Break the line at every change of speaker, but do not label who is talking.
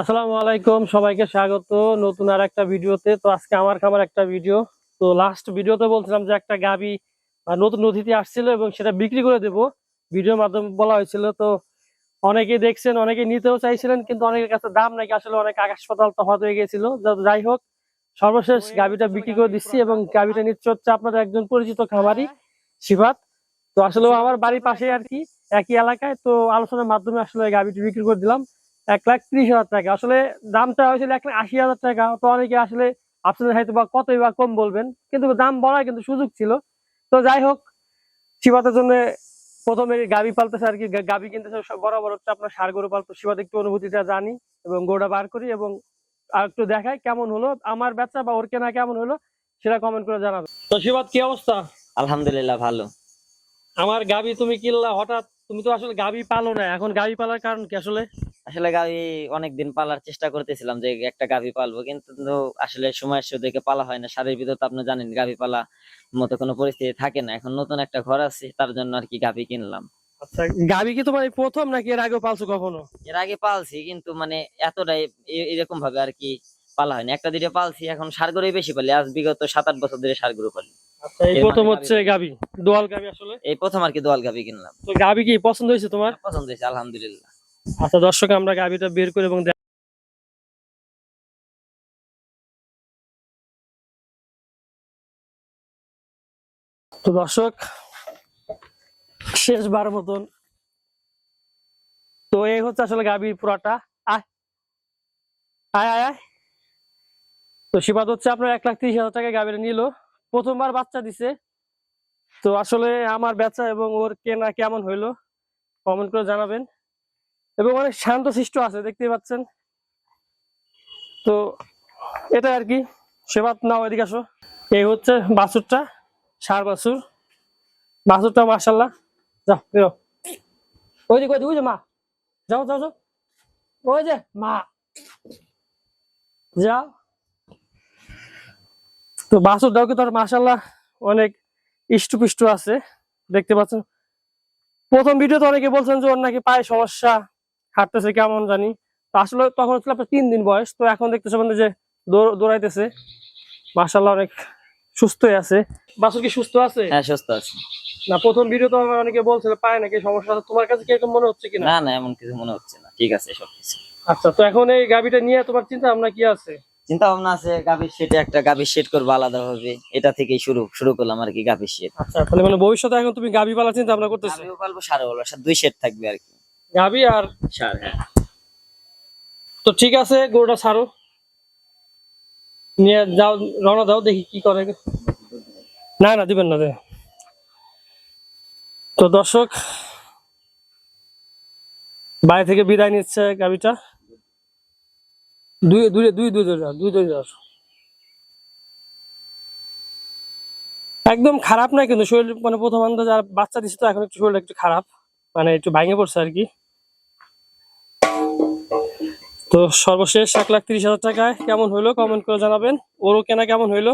আসসালামু আলাইকুম, সবাইকে স্বাগত নতুন আর একটা ভিডিওতে। তো আজকে আমার খামার একটা ভিডিও। তো লাস্ট ভিডিওতে বলছিলাম যে একটা গাবি নতুন অতিথি আসছিল এবং সেটা বিক্রি করে দেব, ভিডিওর মাধ্যমে বলা হয়েছিল। তো অনেকেই দেখছেন, অনেকে নিতেও চাইছিলেন, কিন্তু অনেকের কাছে দাম নাকি আসলে অনেক আকাশ পাতাল তফাৎ হয়ে গিয়েছিল। যাই হোক, সর্বশেষ গাবিটা বিক্রি করে দিচ্ছি এবং গাবিটা নিচ্ছে হচ্ছে আপনাদের একজন পরিচিত খামারি, শিবাত। তো আসলে আমার বাড়ির পাশে আর কি, একই এলাকায়। তো আলোচনার মাধ্যমে আসলে গাবিটি বিক্রি করে দিলাম 1,30,000 টাকা। আসলে দামটা হয়েছিল 1,80,000 টাকা। তো অনেকে আসলে আপনাদের হয়তো বা কতই বা কম বলবেন, কিন্তু দাম বলার কিন্তু সুযোগ ছিল। তো যাই হোক, শিবাতের জন্য প্রথমে গাবি পালতেছে আর কি। গাবি কিনতেছে বরাবর হচ্ছে আপনার ষাঁড় গরু পালতো। শিবাতে একটু অনুভূতিটা জানি এবং গরুটা বার করি এবং আর একটু দেখাই কেমন হলো আমার বেচা বা ওর কেনা কেমন হলো, সেটা কমেন্ট করে জানাবে। তো শিবাত, কি অবস্থা?
আলহামদুলিল্লাহ ভালো।
আমার গাবি তুমি কিনলা হঠাৎ। তুমি তো আসলে গাবি পালো না, এখন গাবি পালার কারণ কি আসলে?
আসলে গাভী অনেকদিন পালার চেষ্টা করতেছিলাম যে একটা গাভী পালবো, কিন্তু আসলে সময়ের সাথে পালা হয় না। শাড়ির ভিতর তো আপনি জানেন গাভী পালা মতো কোনো পরিস্থিতি থাকে না। এখন নতুন একটা ঘর আছে, তার জন্য আর কি গাভী কিনলাম।
আচ্ছা, গাবি কি তোমার এই প্রথম নাকি এর আগেও পালছো কখনো?
এর আগে পালছি, কিন্তু মানে এতটাই এরকম ভাবে আর কি পালা হয়নি। একটা দুইটা পালছি, এখন ষাঁড় গরুই বেশি পালি। আজ বিগত 7-8 বছর ধরে ষাঁড় গরু পালি।
আচ্ছা, এই
এর
প্রথম
মাঝে গাভী
হচ্ছে
পালি,
গাবি, দোয়াল গাবি আসলে।
এই প্রথম আর কি দোয়াল গাভী কিনলাম।
তো গাবি কি পছন্দ হয়েছে তোমার?
পছন্দ হয়েছে আলহামদুলিল্লাহ।
আচ্ছা দর্শক, আমরা গাবিটা বের করে এবং তো দর্শক, শেষবার মতন, তো এই হচ্ছে আসলে গাবির পুরাটা। আয় আয় আয় আয়। তো শিবাদ হচ্ছে আপনার 1,30,000 টাকায় গাবিটা নিল, প্রথমবার বাচ্চা দিছে। তো আসলে আমার বেচা এবং ওর কেনা কেমন হইলো কমেন্ট করে জানাবেন। এবং অনেক শান্ত শিষ্ট আছে, দেখতে পাচ্ছেন। তো এটা আর কি। সেবাত নাও, এদিকে আসো। এই হচ্ছে বাছুরটা, ষাঁড় বাছুর। বাছুরটা মাশাল্লাহ। যাও বেরো, ওইদিকে ওই যে মা, যাও যাও যাও, ওই যে মা, যাও। তো বাছুরটাও কিন্তু মাশাল্লাহ অনেক ইষ্টপুষ্ট আছে, দেখতে পাচ্ছেন। প্রথম ভিডিওতে অনেকে বলছেন যে ওর নাকি পায়ে সমস্যা, হাঁটতেছে কেমন জানি। তো আসলে তখন ছিল আপনার 3 দিন বয়স। তো এখন দেখতেছে মানে যে দৌড়াইতেছে, মাশাল্লাহ অনেক সুস্থই আছে। বাছুর কি সুস্থ আছে?
হ্যাঁ, সুস্থ আছে।
না, প্রথম ভিডিও তো আমার অনেকে বলছিল পায় নাকি সমস্যা আছে। তোমার কাছে কি এরকম মনে হচ্ছে কিনা?
না না, এমন কিছু মনে হচ্ছে না, ঠিক আছে সবকিছু।
আচ্ছা, তো এখন এই গাভিটা নিয়ে তোমার চিন্তা ভাবনা কি আছে?
চিন্তা ভাবনা আছে গাভীর শেডে, একটা গাভীর শেড করবো আলাদা ভাবে। এটা থেকেই শুরু শুরু করলাম আর কি, গাভীর শেড।
আচ্ছা, তাহলে মানে ভবিষ্যতে এখন তুমি গাভি পালার চিন্তা ভাবনা করতেছো?
গাভীও পালবো, ষাঁড়ও পালবো, 2 শেড থাকবে আর কি।
গাভি আর
ষাঁড়, হ্যাঁ।
তো ঠিক আছে, গরুটা ছাড়ো, নিয়ে যাও, রওনা দাও, দেখি কি করে। না না, দিবেন না দে। তো দর্শক, বাড়ি থেকে বিদায় নিচ্ছে গাভিটা। দুই দুই দুই দুই দুই দুই দুই দুই। একদম খারাপ না কিন্তু শরীর, মানে প্রথম আন্দাজ আর বাচ্চা দিচ্ছে তো এখন একটু শরীরটা একটু খারাপ, মানে একটু ভেঙে পড়ছে আর কি। তো সর্বশেষ 1,30,000 টাকায় কেমন হইলো কমেন্ট করে জানাবেন। ওরও কেনা কেমন হইলো।